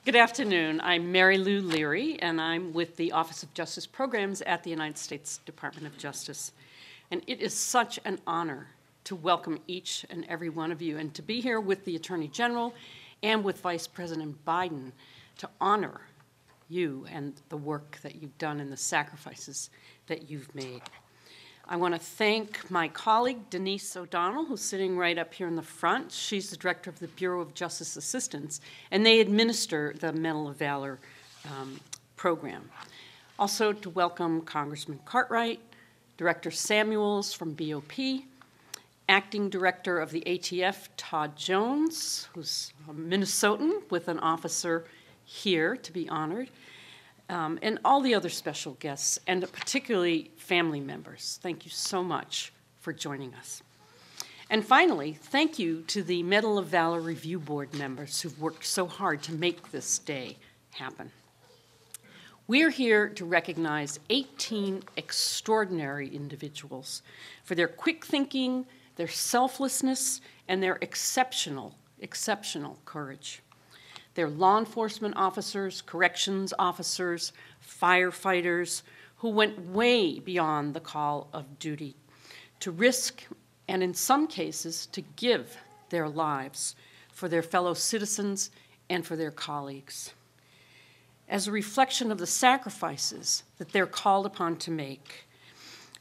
Good afternoon. I'm Mary Lou Leary, and I'm with the Office of Justice Programs at the United States Department of Justice. And it is such an honor to welcome each and every one of you and to be here with the Attorney General and with Vice President Biden to honor you and the work that you've done and the sacrifices that you've made. I want to thank my colleague, Denise O'Donnell, who's sitting right up here in the front. She's the director of the Bureau of Justice Assistance, and they administer the Medal of Valor program. Also to welcome Congressman Cartwright, Director Samuels from BOP, Acting Director of the ATF, Todd Jones, who's a Minnesotan with an officer here to be honored, and all the other special guests, and particularly family members. Thank you so much for joining us. And finally, thank you to the Medal of Valor Review Board members who've worked so hard to make this day happen. We're here to recognize 18 extraordinary individuals for their quick thinking, their selflessness, and their exceptional courage. They're law enforcement officers, corrections officers, firefighters who went way beyond the call of duty to risk and in some cases to give their lives for their fellow citizens and for their colleagues. As a reflection of the sacrifices that they're called upon to make,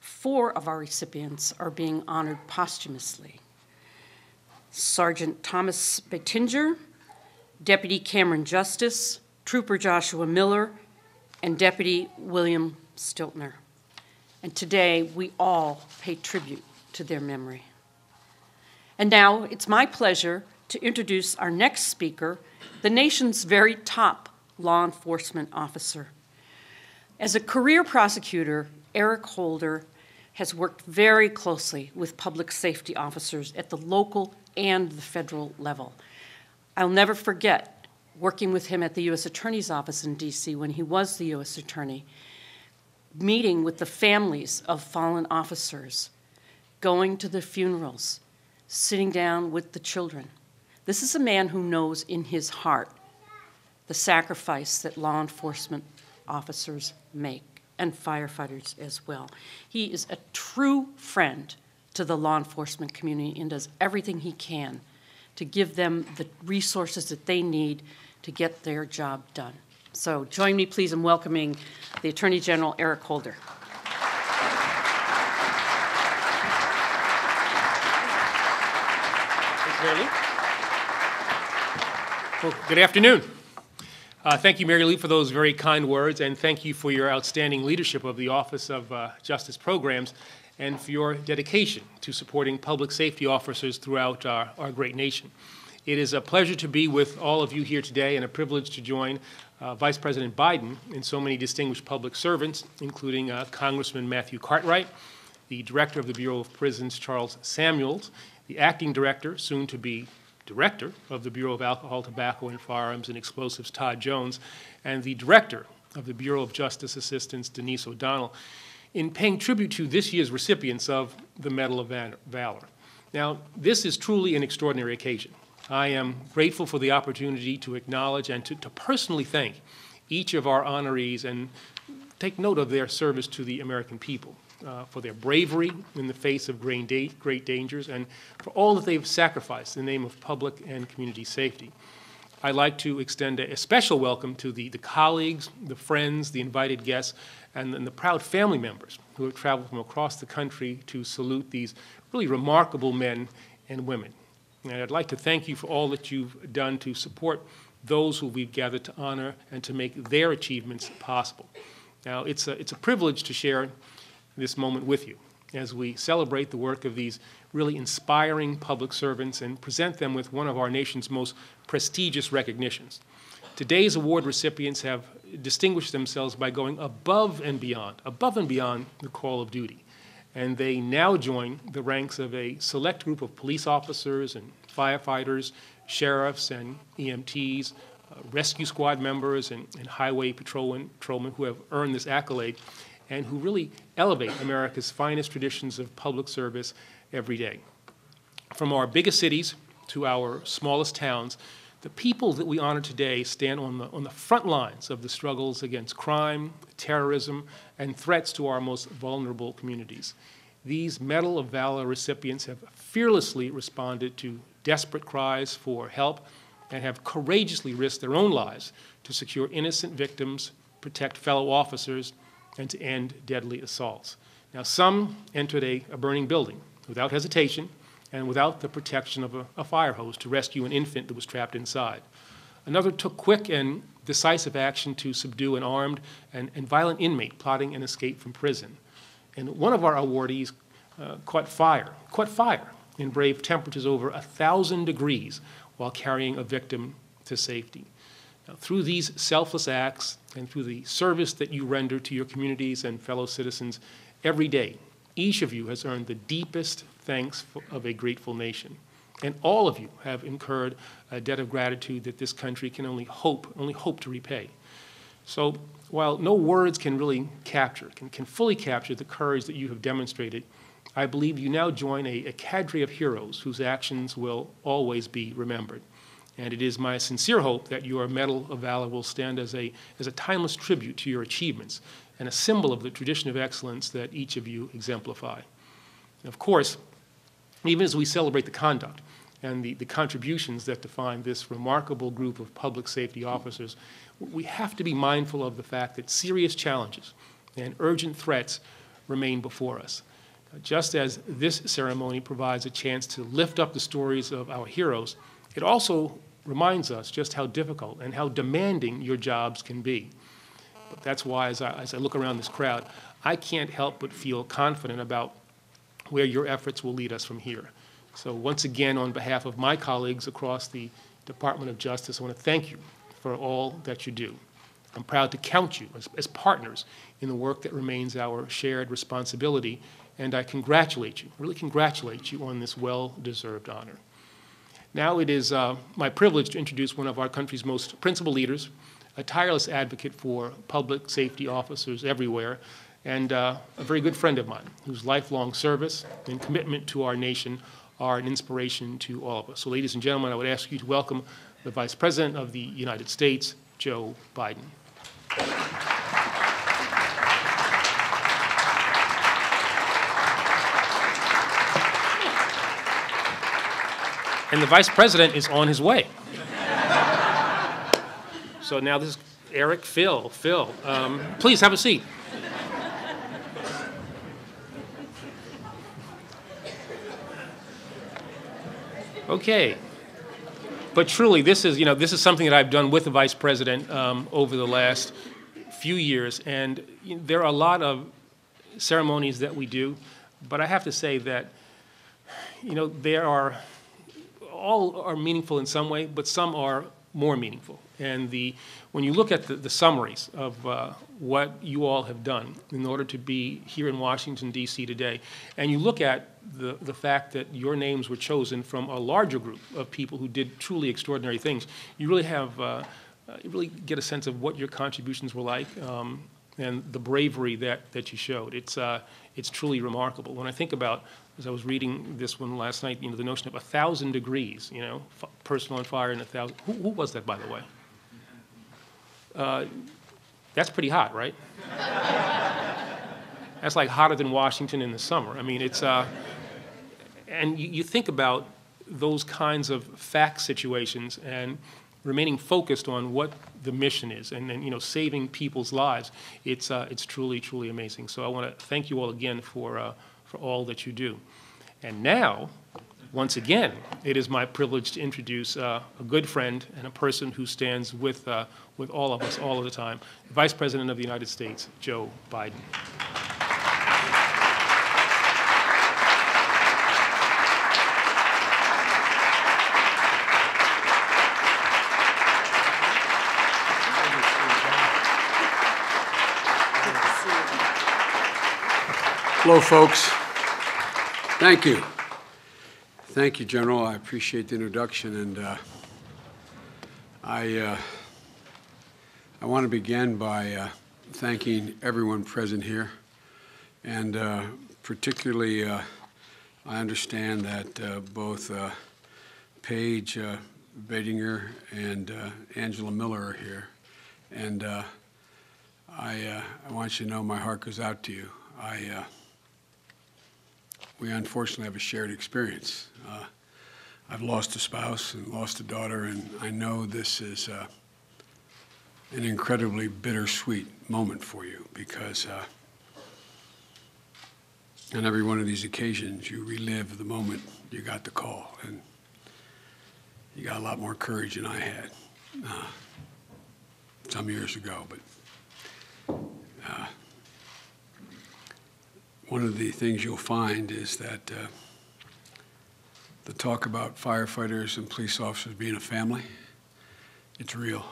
4 of our recipients are being honored posthumously. Sergeant Thomas Bettinger, Deputy Cameron Justice, Trooper Joshua Miller, and Deputy William Stiltner. And today, we all pay tribute to their memory. And now, it's my pleasure to introduce our next speaker, the nation's very top law enforcement officer. As a career prosecutor, Eric Holder has worked very closely with public safety officers at the local and the federal level. I'll never forget working with him at the U.S. Attorney's Office in D.C. when he was the U.S. Attorney, meeting with the families of fallen officers, going to the funerals, sitting down with the children. This is a man who knows in his heart the sacrifice that law enforcement officers make, and firefighters as well. He is a true friend to the law enforcement community and does everything he can to give them the resources that they need to get their job done. So join me, please, in welcoming the Attorney General, Eric Holder. Thanks, Mary Lou. Well, good afternoon. Thank you, Mary Lou, for those very kind words, and thank you for your outstanding leadership of the Office of Justice Programs and for your dedication to supporting public safety officers throughout our great nation. It is a pleasure to be with all of you here today and a privilege to join Vice President Biden and so many distinguished public servants, including Congressman Matthew Cartwright, the Director of the Bureau of Prisons, Charles Samuels, the Acting Director, soon to be Director of the Bureau of Alcohol, Tobacco, and Firearms and Explosives, Todd Jones, and the Director of the Bureau of Justice Assistance, Denise O'Donnell, in paying tribute to this year's recipients of the Medal of Valor. Now, this is truly an extraordinary occasion. I am grateful for the opportunity to acknowledge and to personally thank each of our honorees and take note of their service to the American people, for their bravery in the face of great dangers, and for all that they've sacrificed in the name of public and community safety. I'd like to extend a special welcome to the colleagues, the friends, the invited guests, and the proud family members who have traveled from across the country to salute these really remarkable men and women. And I'd like to thank you for all that you've done to support those who we've gathered to honor and to make their achievements possible. Now, it's a privilege to share this moment with you as we celebrate the work of these really inspiring public servants and present them with one of our nation's most prestigious recognitions. Today's award recipients have distinguished themselves by going above and beyond the call of duty. And they now join the ranks of a select group of police officers and firefighters, sheriffs and EMTs, rescue squad members and highway patrolmen who have earned this accolade and who really elevate America's finest traditions of public service every day. From our biggest cities to our smallest towns, The people that we honor today stand on the front lines of the struggles against crime, terrorism, and threats to our most vulnerable communities. These Medal of Valor recipients have fearlessly responded to desperate cries for help and have courageously risked their own lives to secure innocent victims, protect fellow officers, and to end deadly assaults. Now, some entered a burning building without hesitation and without the protection of a fire hose to rescue an infant that was trapped inside. Another took quick and decisive action to subdue an armed and violent inmate plotting an escape from prison. And one of our awardees caught fire in brave temperatures over 1,000 degrees while carrying a victim to safety. Now, through these selfless acts and through the service that you render to your communities and fellow citizens every day, each of you has earned the deepest thanks of a grateful nation. And all of you have incurred a debt of gratitude that this country can only hope to repay. So while no words can really can fully capture the courage that you have demonstrated, I believe you now join a cadre of heroes whose actions will always be remembered. And it is my sincere hope that your Medal of Valor will stand as a timeless tribute to your achievements and a symbol of the tradition of excellence that each of you exemplify. And of course, even as we celebrate the conduct and the contributions that define this remarkable group of public safety officers, we have to be mindful of the fact that serious challenges and urgent threats remain before us. Just as this ceremony provides a chance to lift up the stories of our heroes, it also reminds us just how difficult and how demanding your jobs can be. But that's why, as I look around this crowd, I can't help but feel confident about where your efforts will lead us from here. So once again, on behalf of my colleagues across the Department of Justice, I want to thank you for all that you do. I'm proud to count you as partners in the work that remains our shared responsibility, and I congratulate you, really congratulate you on this well-deserved honor. Now it is my privilege to introduce one of our country's most principled leaders, a tireless advocate for public safety officers everywhere, and a very good friend of mine whose lifelong service and commitment to our nation are an inspiration to all of us. So ladies and gentlemen, I would ask you to welcome the Vice President of the United States, Joe Biden. And the Vice President is on his way. So now this is Eric, Phil, please have a seat. Okay. But truly, this is something that I've done with the Vice President over the last few years, and there are a lot of ceremonies that we do, but I have to say that, all are meaningful in some way, but some are more meaningful. And when you look at the summaries of what you all have done in order to be here in Washington, D.C. today, and you look at the fact that your names were chosen from a larger group of people who did truly extraordinary things, you really have, you really get a sense of what your contributions were like and the bravery that you showed. It's truly remarkable. When I think about, as I was reading this one last night, the notion of 1,000 degrees, personal on fire and 1,000. Who was that, by the way? That's pretty hot, right? That's like hotter than Washington in the summer. I mean, it's, and you think about those kinds of fact situations and remaining focused on what the mission is and then, saving people's lives. It's truly, truly amazing. So I want to thank you all again for all that you do. And now, once again, it is my privilege to introduce a good friend and a person who stands with all of us all of the time, the Vice President of the United States, Joe Biden. Hello, folks. Thank you. Thank you, General. I appreciate the introduction, and I want to begin by thanking everyone present here, and particularly I understand that both Paige Badinger and Angela Miller are here. And I want you to know my heart goes out to you. We unfortunately have a shared experience. I've lost a spouse and lost a daughter, and I know this is an incredibly bittersweet moment for you because on every one of these occasions you relive the moment you got the call, and you got a lot more courage than I had some years ago. But one of the things you'll find is that the talk about firefighters and police officers being a family, it's real.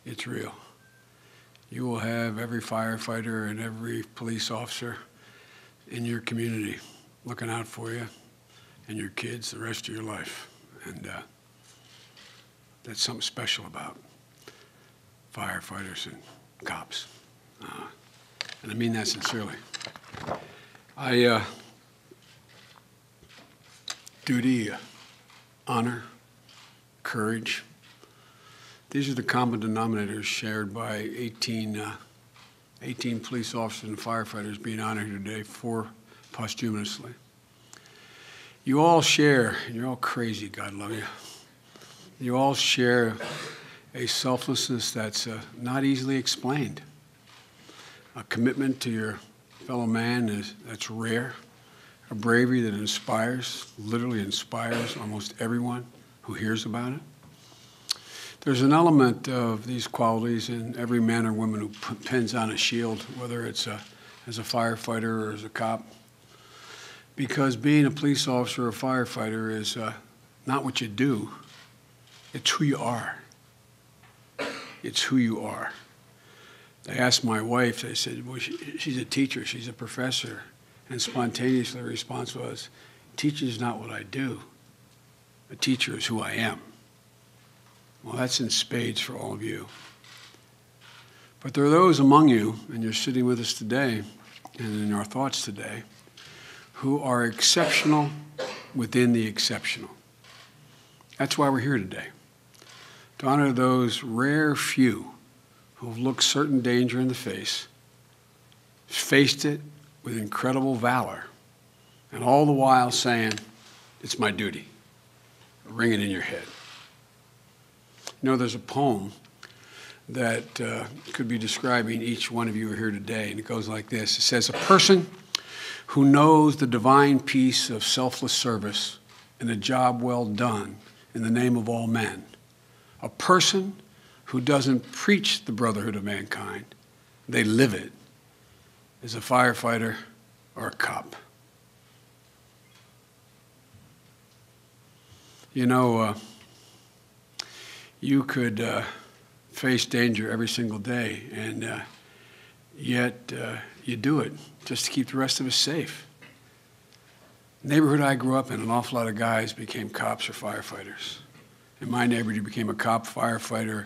It's real. You will have every firefighter and every police officer in your community looking out for you and your kids the rest of your life. And that's something special about firefighters and cops. And I mean that sincerely. Duty, honor, courage. These are the common denominators shared by 18 police officers and firefighters being honored today posthumously. You all share, and you're all crazy, God love you. You all share a selflessness that's not easily explained. A commitment to your fellow man that's rare. A bravery that inspires, literally inspires almost everyone who hears about it. There's an element of these qualities in every man or woman who pins on a shield, whether it's as a firefighter or as a cop. Because being a police officer or a firefighter is not what you do, it's who you are. It's who you are. They asked my wife, they said, well, she's a teacher, she's a professor. And spontaneously the response was, teacher is not what I do. A teacher is who I am. Well, that's in spades for all of you. But there are those among you, and you're sitting with us today, and in our thoughts today, who are exceptional within the exceptional. That's why we're here today, to honor those rare few who have looked certain danger in the face, faced it with incredible valor, and all the while saying, it's my duty. Ring it in your head. You know, there's a poem that could be describing each one of you who are here today, and it goes like this. It says, a person who knows the divine peace of selfless service and a job well done in the name of all men. A person who doesn't preach the brotherhood of mankind, they live it, is a firefighter or a cop. You know, you could face danger every single day, and yet you do it just to keep the rest of us safe. The neighborhood I grew up in, an awful lot of guys became cops or firefighters. In my neighborhood, you became a cop, firefighter,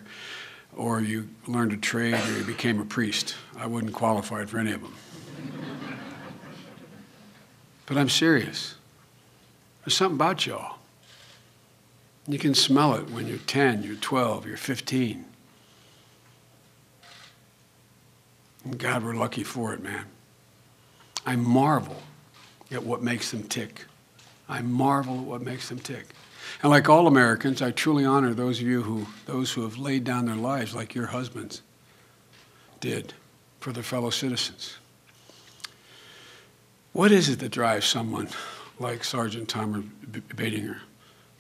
or you learned a trade, or you became a priest. I wouldn't qualify for any of them. But I'm serious. There's something about y'all. You can smell it when you're 10, you're 12, you're 15. And God, we're lucky for it, man. I marvel at what makes them tick. I marvel at what makes them tick. And like all Americans, I truly honor those who have laid down their lives like your husbands did for their fellow citizens. What is it that drives someone like Sergeant Tom Badinger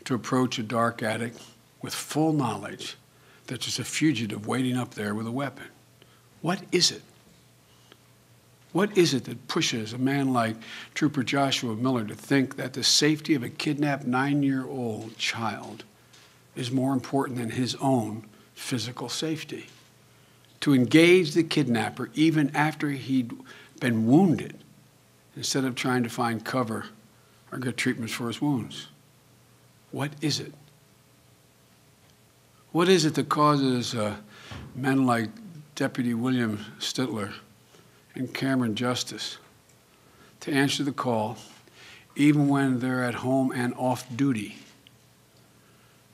to approach a dark attic with full knowledge that there's a fugitive waiting up there with a weapon? What is it? What is it that pushes a man like Trooper Joshua Miller to think that the safety of a kidnapped 9-year-old child is more important than his own physical safety? To engage the kidnapper even after he'd been wounded, instead of trying to find cover or get treatments for his wounds. What is it? What is it that causes men like Deputy William Stitler and Cameron Justice to answer the call, even when they're at home and off duty,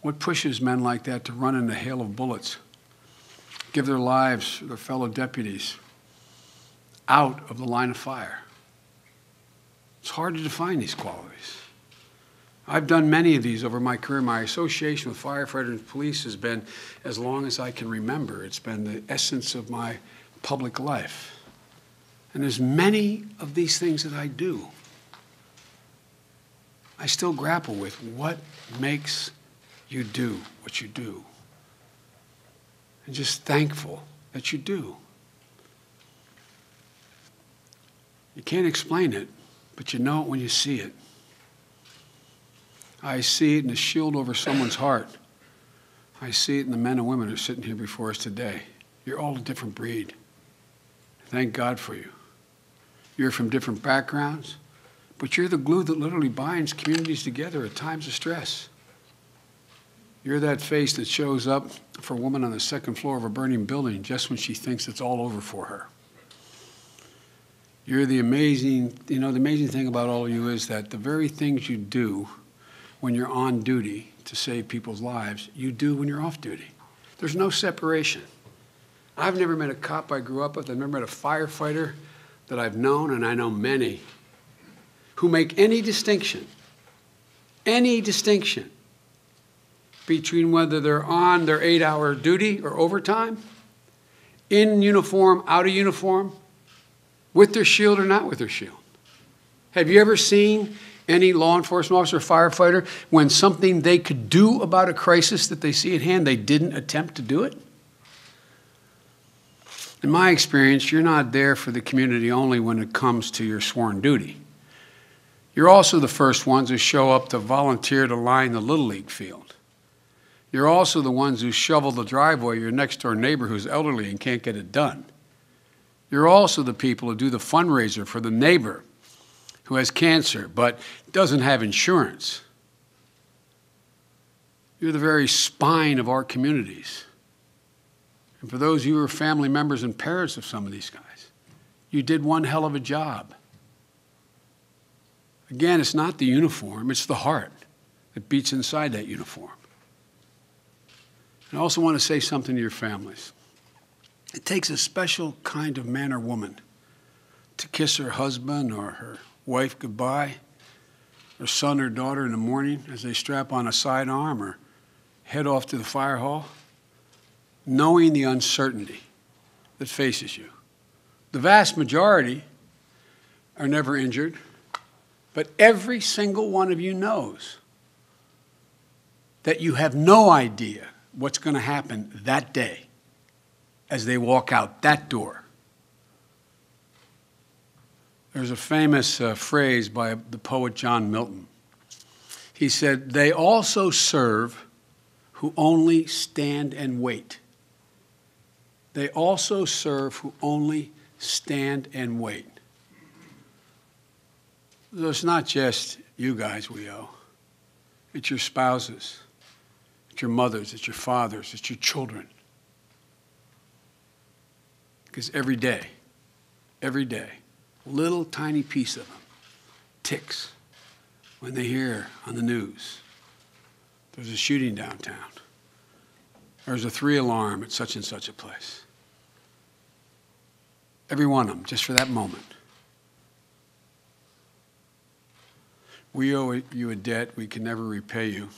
What pushes men like that to run in a hail of bullets, give their lives to their fellow deputies out of the line of fire? It's hard to define these qualities. I've done many of these over my career. My association with firefighters and police has been as long as I can remember. It's been the essence of my public life. And there's many of these things that I do. I still grapple with what makes you do what you do. And just thankful that you do. You can't explain it, but you know it when you see it. I see it in the shield over someone's heart. I see it in the men and women who are sitting here before us today. You're all a different breed. Thank God for you. You're from different backgrounds, but you're the glue that literally binds communities together at times of stress. You're that face that shows up for a woman on the second floor of a burning building just when she thinks it's all over for her. You're the amazing thing about all of you is that the very things you do when you're on duty to save people's lives, you do when you're off duty. There's no separation. I've never met a cop I grew up with. I've never met a firefighter that I've known, and I know many, who make any distinction between whether they're on their 8-hour duty or overtime, in uniform, out of uniform, with their shield or not with their shield. Have you ever seen any law enforcement officer or firefighter, when something they could do about a crisis that they see at hand, they didn't attempt to do it? In my experience, you're not there for the community only when it comes to your sworn duty. You're also the first ones who show up to volunteer to line the Little League field. You're also the ones who shovel the driveway of your next-door neighbor who's elderly and can't get it done. You're also the people who do the fundraiser for the neighbor who has cancer but doesn't have insurance. You're the very spine of our communities. And for those of you who are family members and parents of some of these guys, you did one hell of a job. Again, it's not the uniform, it's the heart that beats inside that uniform. And I also want to say something to your families. It takes a special kind of man or woman to kiss her husband or her wife goodbye, or son or daughter in the morning as they strap on a sidearm or head off to the fire hall, knowing the uncertainty that faces you. The vast majority are never injured, but every single one of you knows that you have no idea what's going to happen that day as they walk out that door. There's a famous phrase by the poet John Milton. He said, "They also serve who only stand and wait." They also serve who only stand and wait. So it's not just you guys we owe. It's your spouses. It's your mothers. It's your fathers. It's your children. Because every day, a little tiny piece of them ticks when they hear on the news, there's a shooting downtown. There's a 3-alarm at such and such a place. Every one of them, just for that moment. We owe you a debt we can never repay you,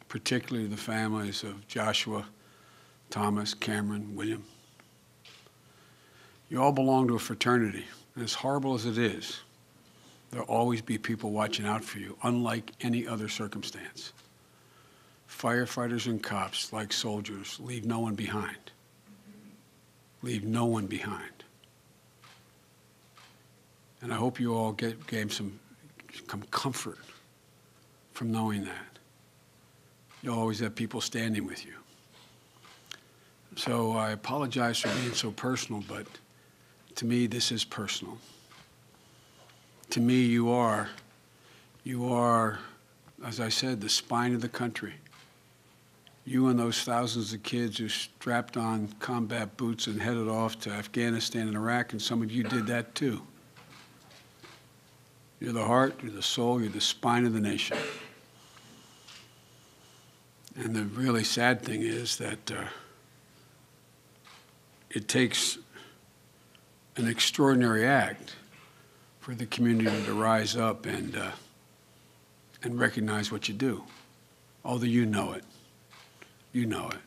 particularly the families of Joshua, Thomas, Cameron, William. You all belong to a fraternity, and as horrible as it is, there'll always be people watching out for you, unlike any other circumstance. Firefighters and cops, like soldiers, leave no one behind. Leave no one behind. And I hope you all gain some comfort from knowing that. You'll always have people standing with you. So I apologize for being so personal, but to me, this is personal. To me, you are, as I said, the spine of the country. You and those thousands of kids who strapped on combat boots and headed off to Afghanistan and Iraq, and some of you did that too. You're the heart, you're the soul, you're the spine of the nation. And the really sad thing is that it takes an extraordinary act for the community to rise up and recognize what you do. Although you know it. You know it.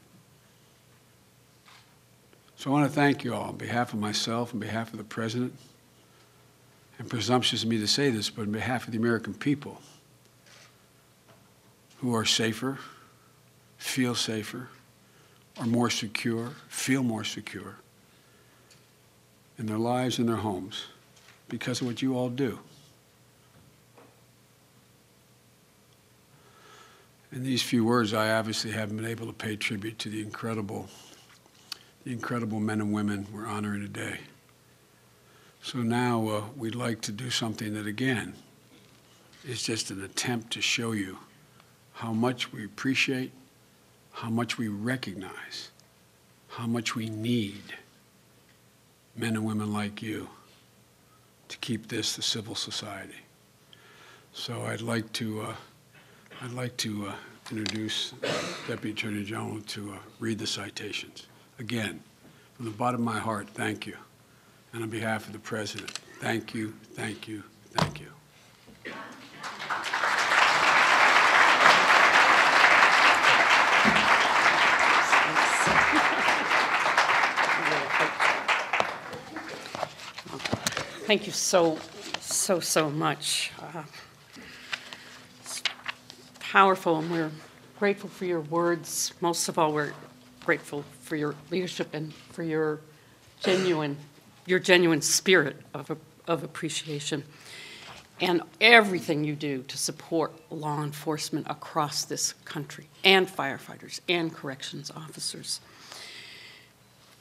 So I want to thank you all on behalf of myself, on behalf of the President, and presumptuous of me to say this, but on behalf of the American people, who are safer, feel safer, are more secure, feel more secure in their lives and their homes because of what you all do. In these few words, I obviously haven't been able to pay tribute to the incredible men and women we're honoring today. So now we'd like to do something that, again, is just an attempt to show you how much we appreciate, how much we recognize, how much we need men and women like you to keep this the civil society. So I'd like to introduce Deputy Attorney General to read the citations. Again, from the bottom of my heart, thank you. And on behalf of the President, thank you, thank you, thank you. Thank you so much. It's powerful, and we're grateful for your words. Most of all, we're grateful for your leadership and for your genuine spirit of appreciation and everything you do to support law enforcement across this country and firefighters and corrections officers.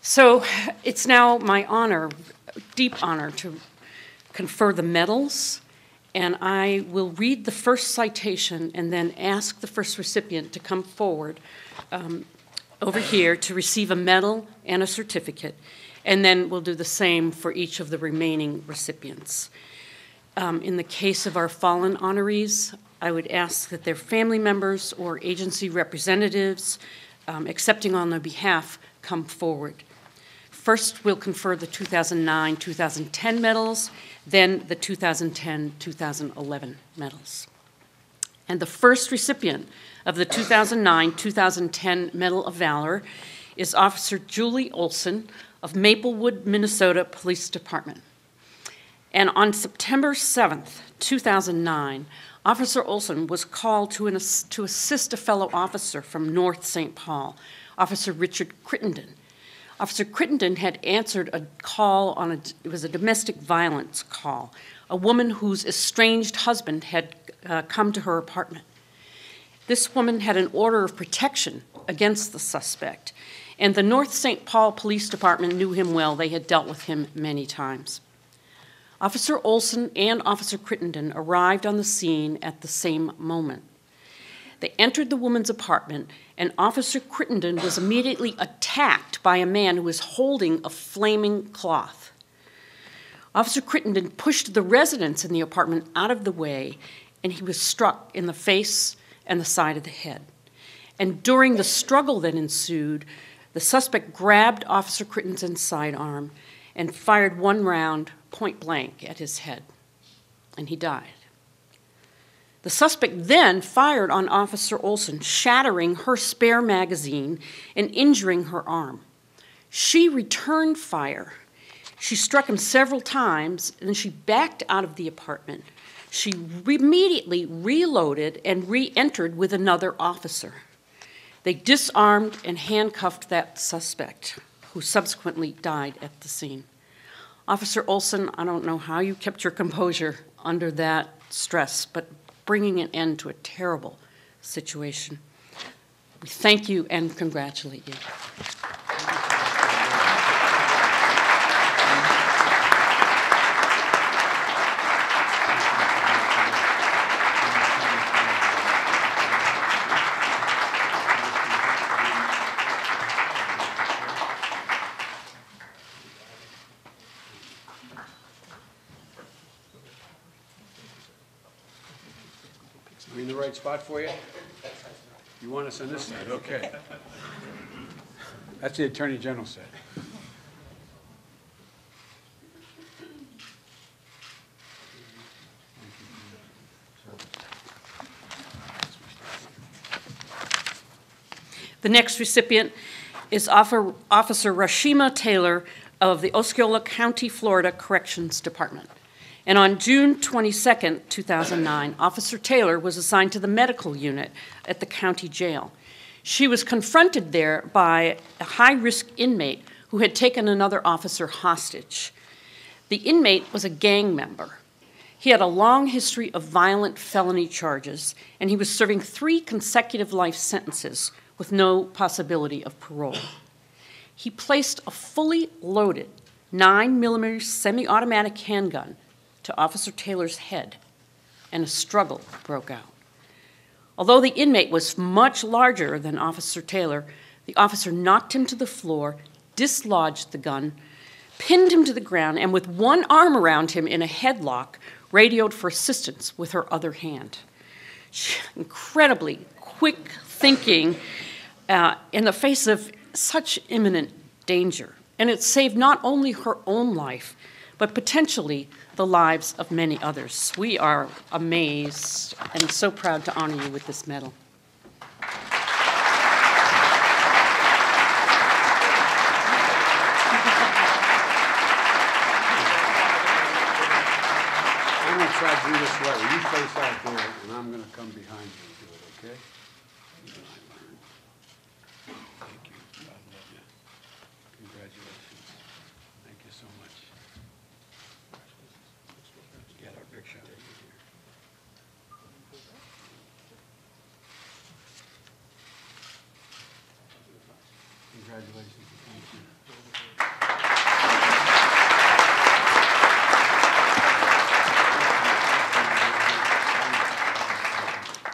So it's now my honor, deep honor, to confer the medals, and I will read the first citation and then ask the first recipient to come forward over here to receive a medal and a certificate, and then we'll do the same for each of the remaining recipients. In the case of our fallen honorees, I would ask that their family members or agency representatives accepting on their behalf come forward. First, we'll confer the 2009-2010 medals, then the 2010-2011 medals. And the first recipient of the 2009-2010 Medal of Valor is Officer Julie Olson of Maplewood, Minnesota Police Department. And on September 7th, 2009, Officer Olson was called to assist a fellow officer from North St. Paul, Officer Richard Crittenden. Officer Crittenden had answered a call it was a domestic violence call, a woman whose estranged husband had come to her apartment. This woman had an order of protection against the suspect, and the North St. Paul Police Department knew him well. They had dealt with him many times. Officer Olson and Officer Crittenden arrived on the scene at the same moment. They entered the woman's apartment, and Officer Crittenden was immediately attacked by a man who was holding a flaming cloth. Officer Crittenden pushed the residents in the apartment out of the way, and he was struck in the face and the side of the head. And during the struggle that ensued, the suspect grabbed Officer Crittenden's sidearm and fired one round point blank at his head, and he died. The suspect then fired on Officer Olson, shattering her spare magazine and injuring her arm. She returned fire. She struck him several times, and then she backed out of the apartment. She immediately reloaded and re-entered with another officer. They disarmed and handcuffed that suspect, who subsequently died at the scene. Officer Olson, I don't know how you kept your composure under that stress, but bringing an end to a terrible situation. We thank you and congratulate you. Are we in the right spot for you? You want us on this side? Okay. That's the Attorney General side. The next recipient is Officer Rashima Taylor of the Osceola County, Florida Corrections Department. And on June 22nd, 2009, Officer Taylor was assigned to the medical unit at the county jail. She was confronted there by a high-risk inmate who had taken another officer hostage. The inmate was a gang member. He had a long history of violent felony charges, and he was serving 3 consecutive life sentences with no possibility of parole. He placed a fully loaded 9mm semi-automatic handgun to Officer Taylor's head, and a struggle broke out. Although the inmate was much larger than Officer Taylor, the officer knocked him to the floor, dislodged the gun, pinned him to the ground, and with one arm around him in a headlock, radioed for assistance with her other hand. Incredibly quick thinking in the face of such imminent danger. And it saved not only her own life, but potentially the lives of many others. We are amazed and so proud to honor you with this medal. I'm going to try to do this right. You face out there, and I'm going to come behind you and do it, okay? Thank you. God love you. Congratulations. Thank you so much. Get our picture here. Congratulations. Thank you.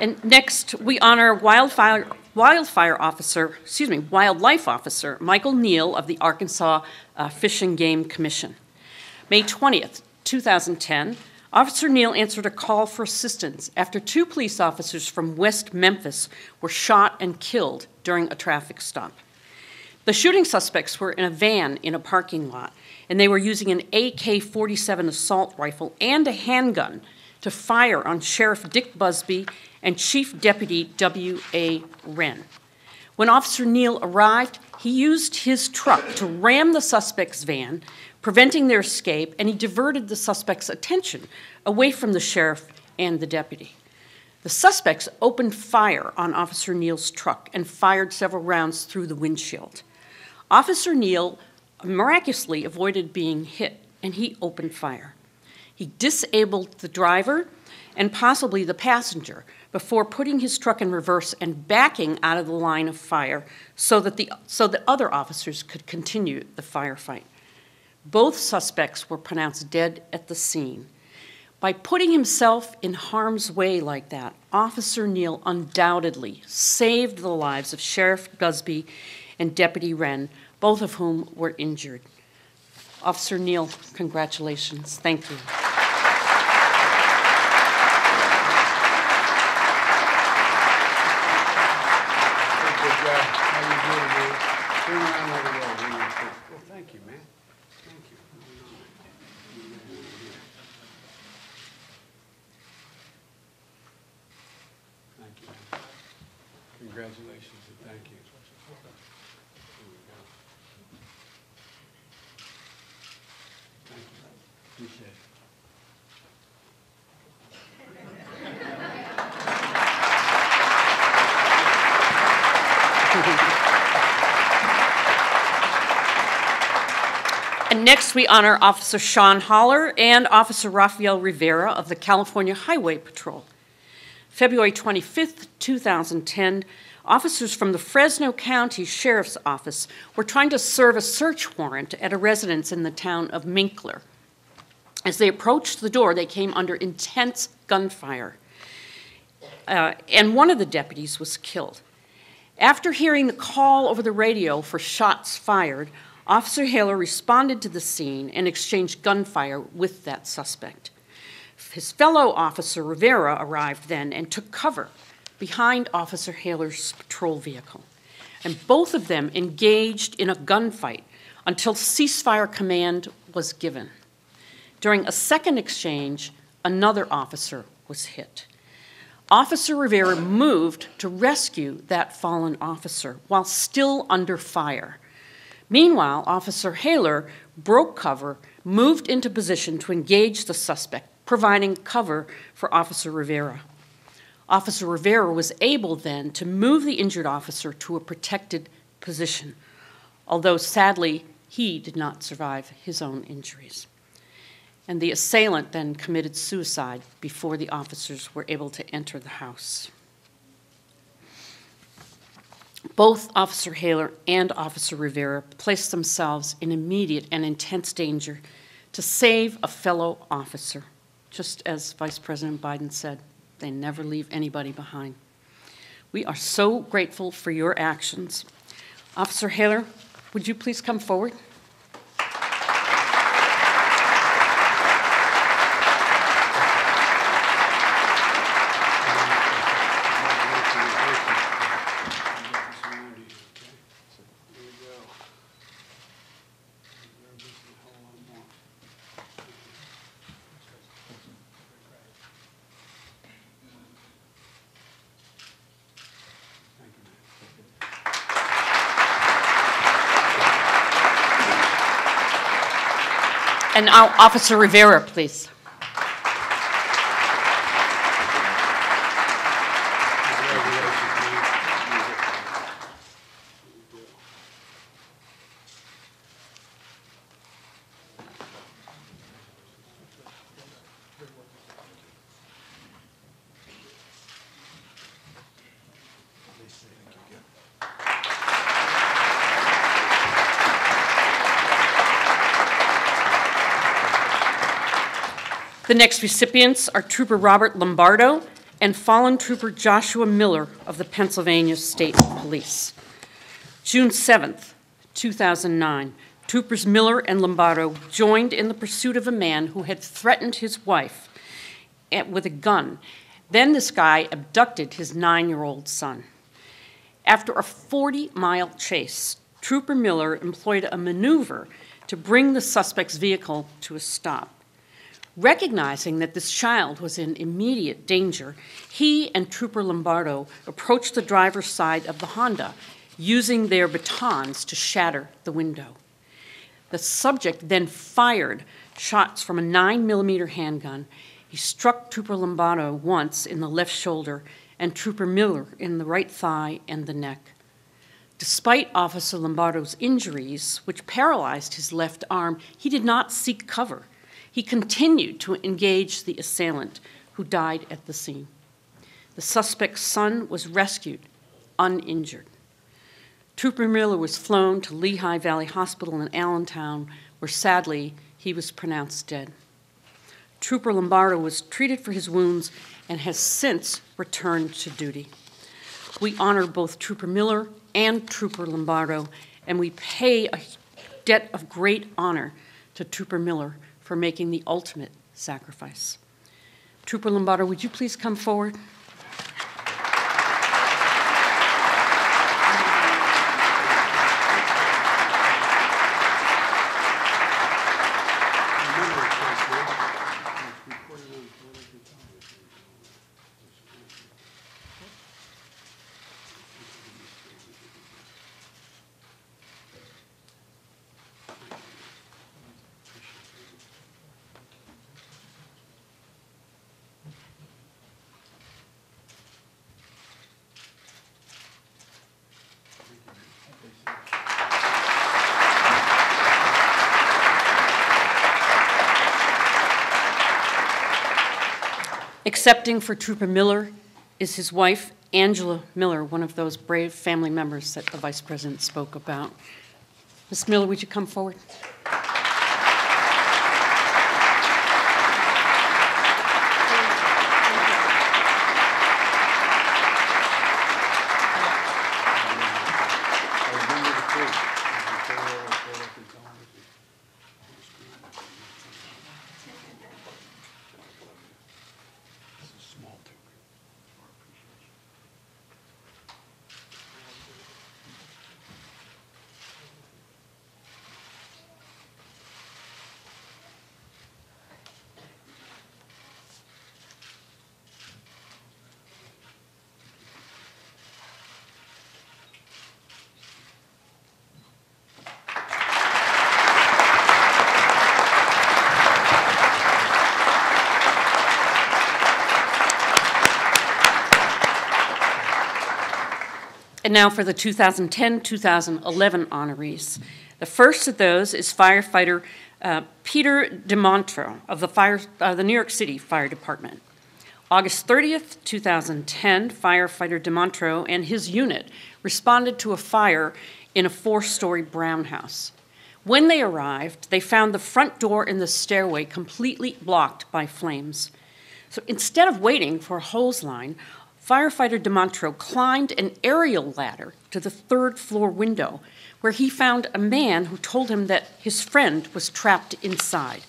And next, we honor wildlife officer Michael Neal of the Arkansas Fish and Game Commission. May 20th, 2010, Officer Neal answered a call for assistance after 2 police officers from West Memphis were shot and killed during a traffic stop. The shooting suspects were in a van in a parking lot, and they were using an AK-47 assault rifle and a handgun to fire on Sheriff Dick Busby and Chief Deputy W.A. Wren. When Officer Neal arrived, he used his truck to ram the suspect's van, preventing their escape, and he diverted the suspect's attention away from the sheriff and the deputy. The suspects opened fire on Officer Neal's truck and fired several rounds through the windshield. Officer Neal miraculously avoided being hit, and he opened fire. He disabled the driver and possibly the passenger before putting his truck in reverse and backing out of the line of fire so that other officers could continue the firefight. Both suspects were pronounced dead at the scene. By putting himself in harm's way like that, Officer Neal undoubtedly saved the lives of Sheriff Busby and Deputy Wren, both of whom were injured. Officer Neal, congratulations. Thank you. Well, thank you, man. Thank you. Thank you. Congratulations and thank you. Here we go. Thank you. Appreciate it. And next, we honor Officer Sean Holler and Officer Rafael Rivera of the California Highway Patrol. February 25th, 2010, officers from the Fresno County Sheriff's Office were trying to serve a search warrant at a residence in the town of Minkler. As they approached the door, they came under intense gunfire, and one of the deputies was killed. After hearing the call over the radio for shots fired, Officer Haler responded to the scene and exchanged gunfire with that suspect. His fellow officer, Rivera, arrived then and took cover behind Officer Haler's patrol vehicle, and both of them engaged in a gunfight until ceasefire command was given. During a second exchange, another officer was hit. Officer Rivera moved to rescue that fallen officer while still under fire. Meanwhile, Officer Haler broke cover, moved into position to engage the suspect, providing cover for Officer Rivera. Officer Rivera was able then to move the injured officer to a protected position, although sadly, he did not survive his own injuries. And the assailant then committed suicide before the officers were able to enter the house. Both Officer Haler and Officer Rivera placed themselves in immediate and intense danger to save a fellow officer. Just as Vice President Biden said, they never leave anybody behind. We are so grateful for your actions. Officer Haler, would you please come forward? And now, Officer Rivera, please. The next recipients are Trooper Robert Lombardo and fallen Trooper Joshua Miller of the Pennsylvania State Police. June 7th, 2009, Troopers Miller and Lombardo joined in the pursuit of a man who had threatened his wife with a gun. Then this guy abducted his 9-year-old son. After a 40-mile chase, Trooper Miller employed a maneuver to bring the suspect's vehicle to a stop. Recognizing that this child was in immediate danger, he and Trooper Lombardo approached the driver's side of the Honda, using their batons to shatter the window. The subject then fired shots from a 9mm handgun. He struck Trooper Lombardo once in the left shoulder and Trooper Miller in the right thigh and the neck. Despite Officer Lombardo's injuries, which paralyzed his left arm, he did not seek cover. He continued to engage the assailant, who died at the scene. The suspect's son was rescued, uninjured. Trooper Miller was flown to Lehigh Valley Hospital in Allentown, where sadly he was pronounced dead. Trooper Lombardo was treated for his wounds and has since returned to duty. We honor both Trooper Miller and Trooper Lombardo, and we pay a debt of great honor to Trooper Miller for making the ultimate sacrifice. Trooper Lombardo, would you please come forward? Accepting for Trooper Miller is his wife, Angela Miller, one of those brave family members that the Vice President spoke about. Ms. Miller, would you come forward? And now for the 2010-2011 honorees. The first of those is firefighter Peter DeMontro of the New York City Fire Department. August 30th, 2010, firefighter DeMontro and his unit responded to a fire in a 4-story brown house. When they arrived, they found the front door and the stairway completely blocked by flames. So instead of waiting for a hose line, firefighter DeMontro climbed an aerial ladder to the 3rd floor window, where he found a man who told him that his friend was trapped inside.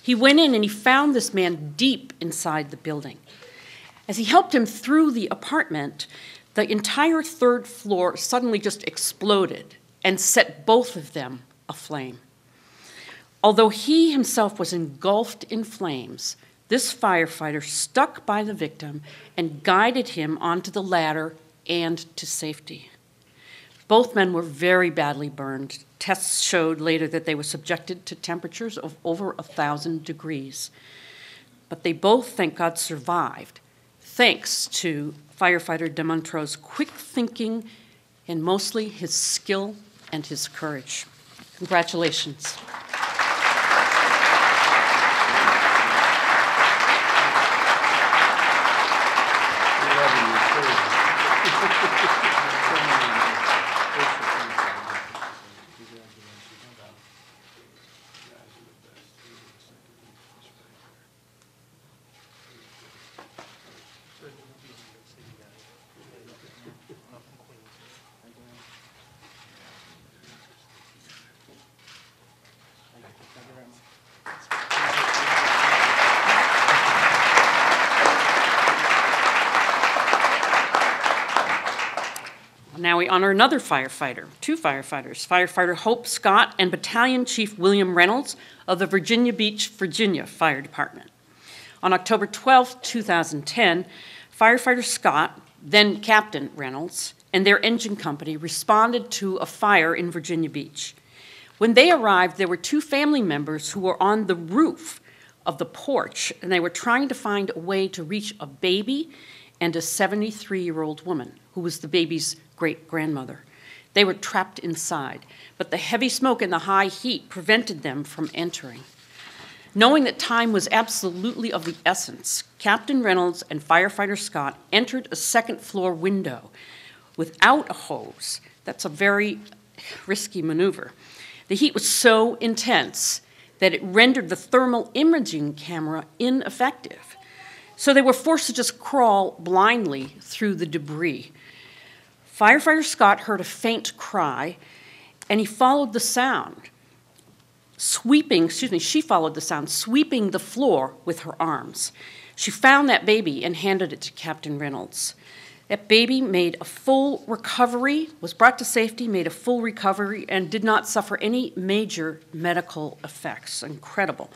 He went in and he found this man deep inside the building. As he helped him through the apartment, the entire 3rd floor suddenly just exploded and set both of them aflame. Although he himself was engulfed in flames, this firefighter stuck by the victim and guided him onto the ladder and to safety. Both men were very badly burned. Tests showed later that they were subjected to temperatures of over 1,000 degrees. But they both, thank God, survived, thanks to firefighter DeMontro's quick thinking and mostly his skill and his courage. Congratulations. Now we honor another firefighter, 2 firefighters, firefighter Hope Scott and Battalion Chief William Reynolds of the Virginia Beach, Virginia Fire Department. On October 12, 2010, firefighter Scott, then Captain Reynolds, and their engine company responded to a fire in Virginia Beach. When they arrived, there were 2 family members who were on the roof of the porch, and they were trying to find a way to reach a baby and a 73-year-old woman who was the baby's great-grandmother. They were trapped inside, but the heavy smoke and the high heat prevented them from entering. Knowing that time was absolutely of the essence, Captain Reynolds and firefighter Scott entered a 2nd-floor window without a hose. That's a very risky maneuver. The heat was so intense that it rendered the thermal imaging camera ineffective. So they were forced to just crawl blindly through the debris. Firefighter Scott heard a faint cry, and he followed the sound, she followed the sound, sweeping the floor with her arms. She found that baby and handed it to Captain Reynolds. That baby made a full recovery, was brought to safety, made a full recovery, and did not suffer any major medical effects. Incredible.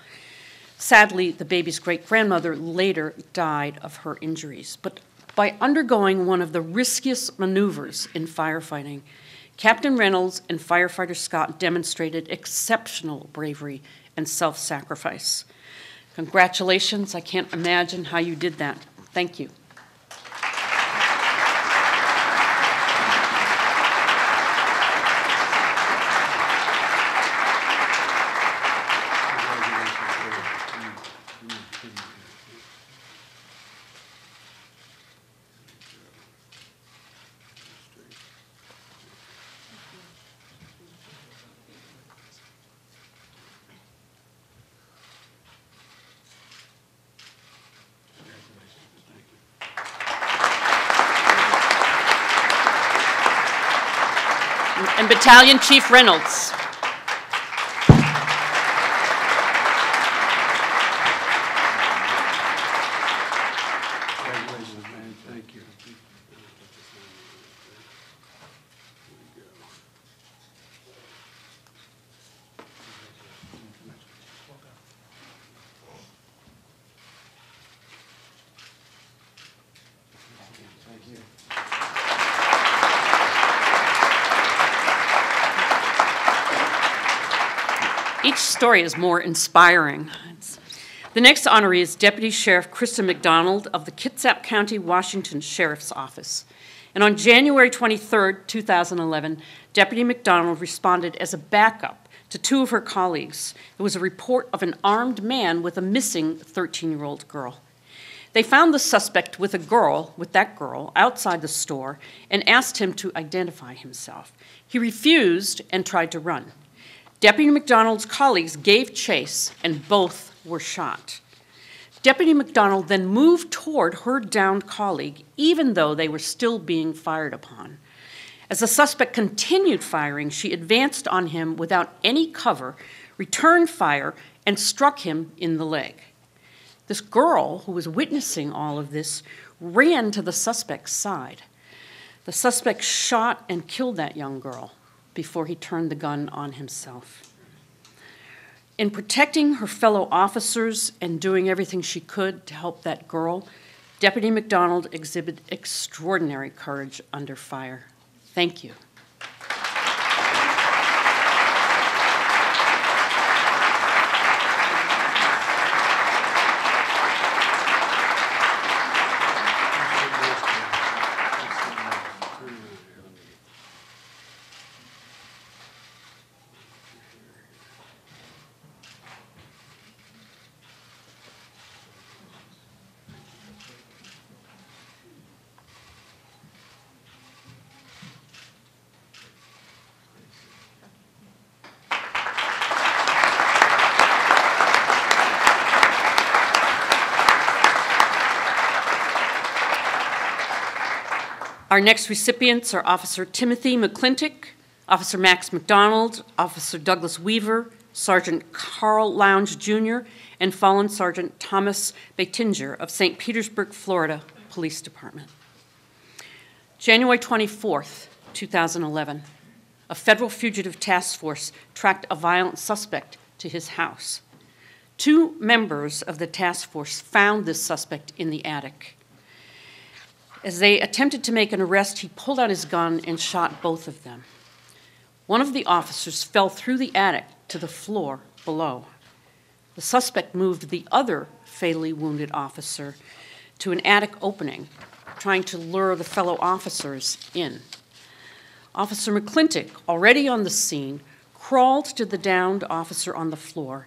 Sadly, the baby's great-grandmother later died of her injuries. But by undergoing one of the riskiest maneuvers in firefighting, Captain Reynolds and firefighter Scott demonstrated exceptional bravery and self-sacrifice. Congratulations. I can't imagine how you did that. Thank you. And Battalion Chief Reynolds. Congratulations, man. Thank you. Each story is more inspiring. The next honoree is Deputy Sheriff Krista McDonald of the Kitsap County, Washington Sheriff's Office. And on January 23, 2011, Deputy McDonald responded as a backup to two of her colleagues. There was a report of an armed man with a missing 13-year-old girl. They found the suspect with that girl, outside the store and asked him to identify himself. He refused and tried to run. Deputy McDonald's colleagues gave chase, and both were shot. Deputy McDonald then moved toward her downed colleague, even though they were still being fired upon. As the suspect continued firing, she advanced on him without any cover, returned fire, and struck him in the leg. This girl, who was witnessing all of this, ran to the suspect's side. The suspect shot and killed that young girl before he turned the gun on himself. In protecting her fellow officers and doing everything she could to help that girl, Deputy McDonald exhibited extraordinary courage under fire. Thank you. Our next recipients are Officer Timothy McClintock, Officer Max McDonald, Officer Douglas Weaver, Sergeant Carl Lounge Jr., and fallen Sergeant Thomas Batinger of St. Petersburg, Florida Police Department. January 24th, 2011, a federal fugitive task force tracked a violent suspect to his house. Two members of the task force found this suspect in the attic. As they attempted to make an arrest, he pulled out his gun and shot both of them. One of the officers fell through the attic to the floor below. The suspect moved the other fatally wounded officer to an attic opening, trying to lure the fellow officers in. Officer McClintock, already on the scene, crawled to the downed officer on the floor.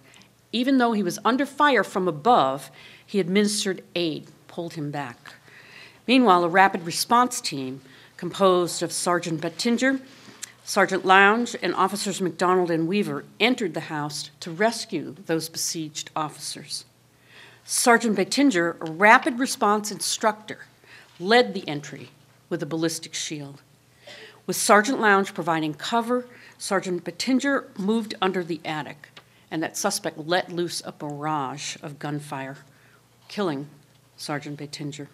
Even though he was under fire from above, he administered aid, pulled him back. Meanwhile, a rapid response team composed of Sergeant Batinger, Sergeant Lounge, and Officers McDonald and Weaver entered the house to rescue those besieged officers. Sergeant Batinger, a rapid response instructor, led the entry with a ballistic shield. With Sergeant Lounge providing cover, Sergeant Batinger moved under the attic, and that suspect let loose a barrage of gunfire, killing Sergeant Batinger.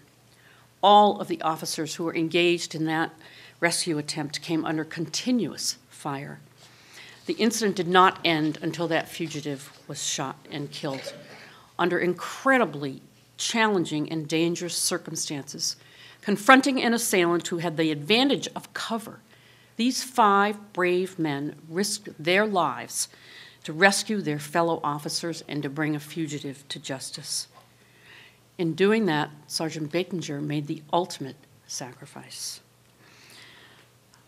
All of the officers who were engaged in that rescue attempt came under continuous fire. The incident did not end until that fugitive was shot and killed. Under incredibly challenging and dangerous circumstances, confronting an assailant who had the advantage of cover, these 5 brave men risked their lives to rescue their fellow officers and to bring a fugitive to justice. In doing that, Sergeant Batinger made the ultimate sacrifice.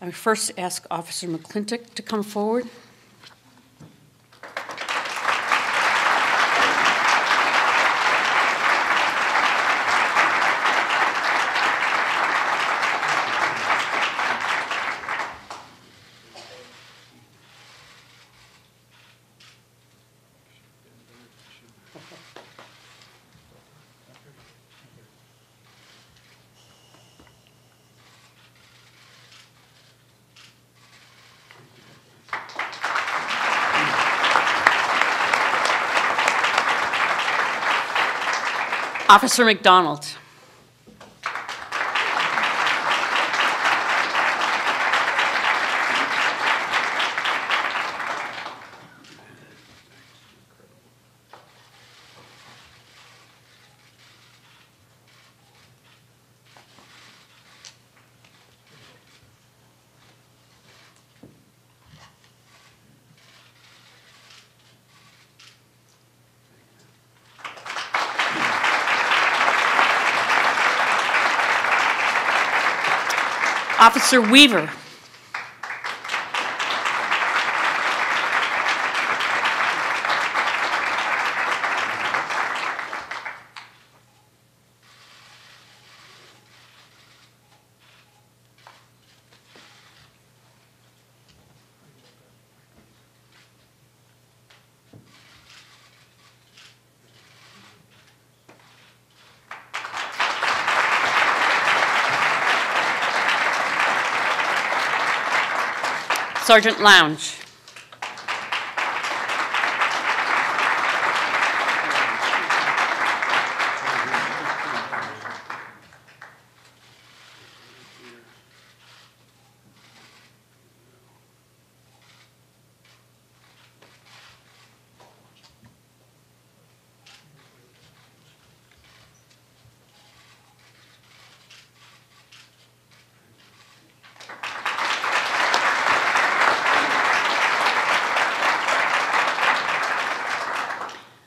I first ask Officer McClintock to come forward. Officer McDonald. Officer Weaver. Sergeant Lounge.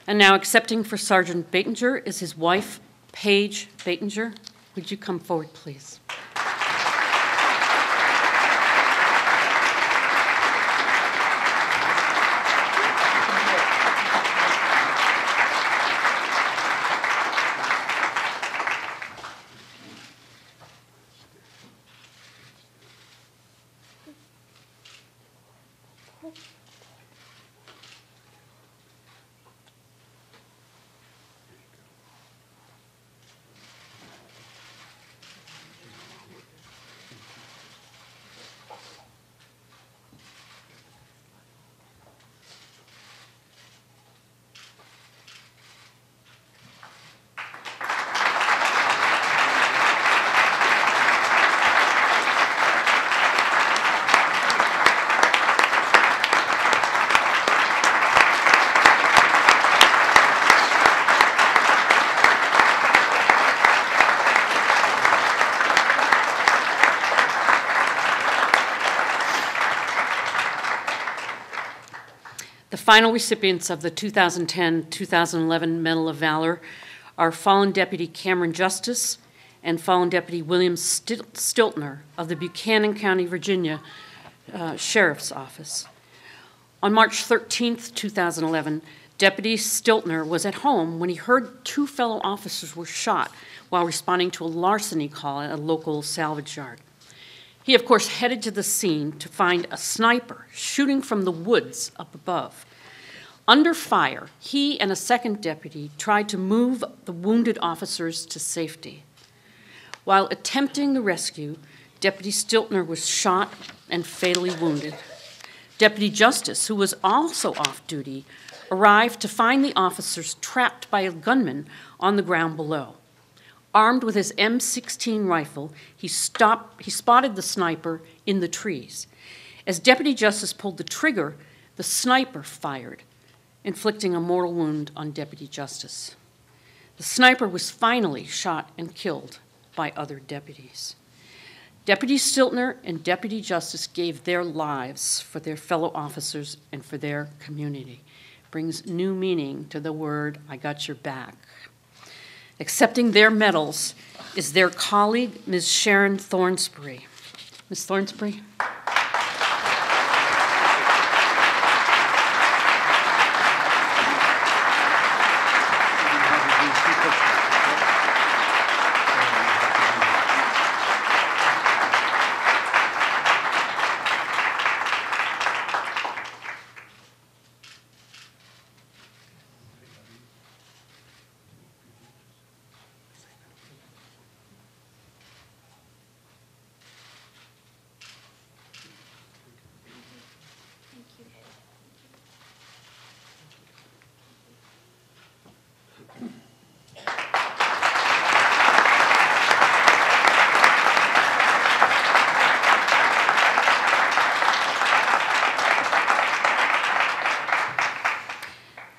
And now accepting for Sergeant Batinger is his wife, Paige Batinger. Would you come forward, please? The final recipients of the 2010-2011 Medal of Valor are fallen Deputy Cameron Justice and fallen Deputy William Stiltner of the Buchanan County, Virginia Sheriff's Office. On March 13th, 2011, Deputy Stiltner was at home when he heard two fellow officers were shot while responding to a larceny call at a local salvage yard. He, of course, headed to the scene to find a sniper shooting from the woods up above. Under fire, he and a second deputy tried to move the wounded officers to safety. While attempting the rescue, Deputy Stiltner was shot and fatally wounded. Deputy Justice, who was also off duty, arrived to find the officers trapped by a gunman on the ground below. Armed with his M16 rifle, he spotted the sniper in the trees. As Deputy Justice pulled the trigger, the sniper fired, inflicting a mortal wound on Deputy Justice. The sniper was finally shot and killed by other deputies. Deputy Stiltner and Deputy Justice gave their lives for their fellow officers and for their community. Brings new meaning to the word, "I got your back." Accepting their medals is their colleague, Ms. Sharon Thornsbury. Ms. Thornsbury.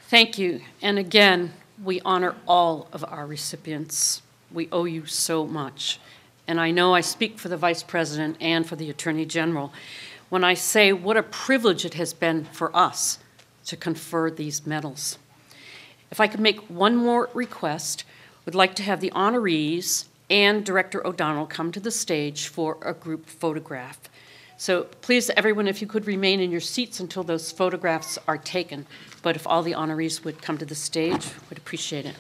Thank you. And again, we honor all of our recipients. We owe you so much. And I know I speak for the Vice President and for the Attorney General when I say what a privilege it has been for us to confer these medals. If I could make one more request, would like to have the honorees and Director O'Donnell come to the stage for a group photograph. So please, everyone, if you could remain in your seats until those photographs are taken. But if all the honorees would come to the stage, we'd appreciate it.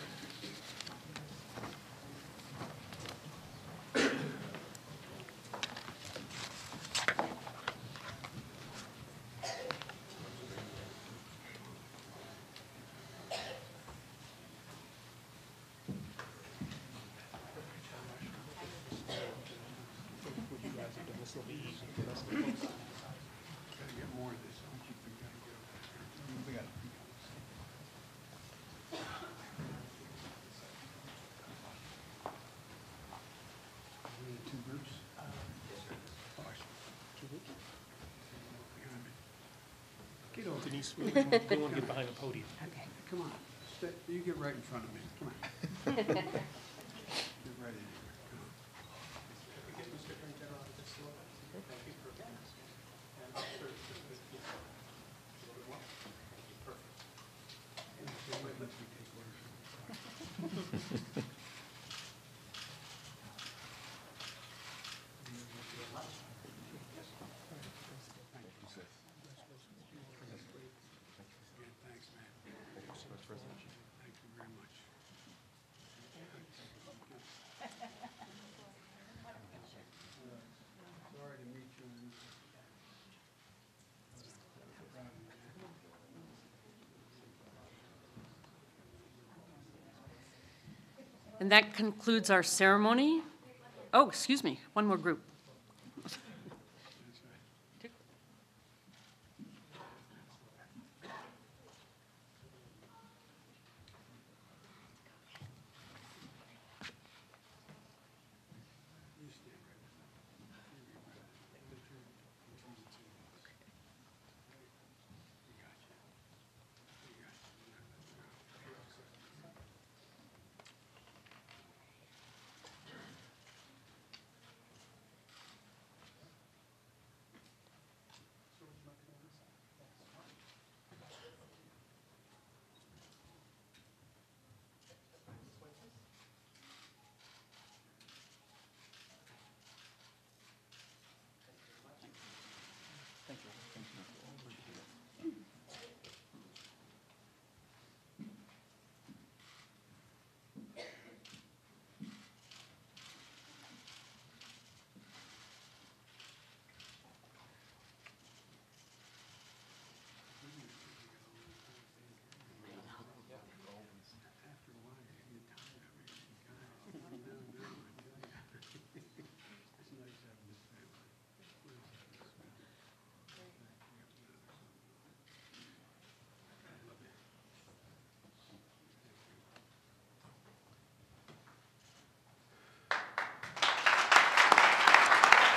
Denise, we don't want to get behind the podium. Okay, come on. You get right in front of me. Come on. Get right in here. Come on. Thanks, man. Thank you very much. Sorry to meet you. And that concludes our ceremony. Oh, excuse me, one more group.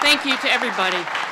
Thank you to everybody.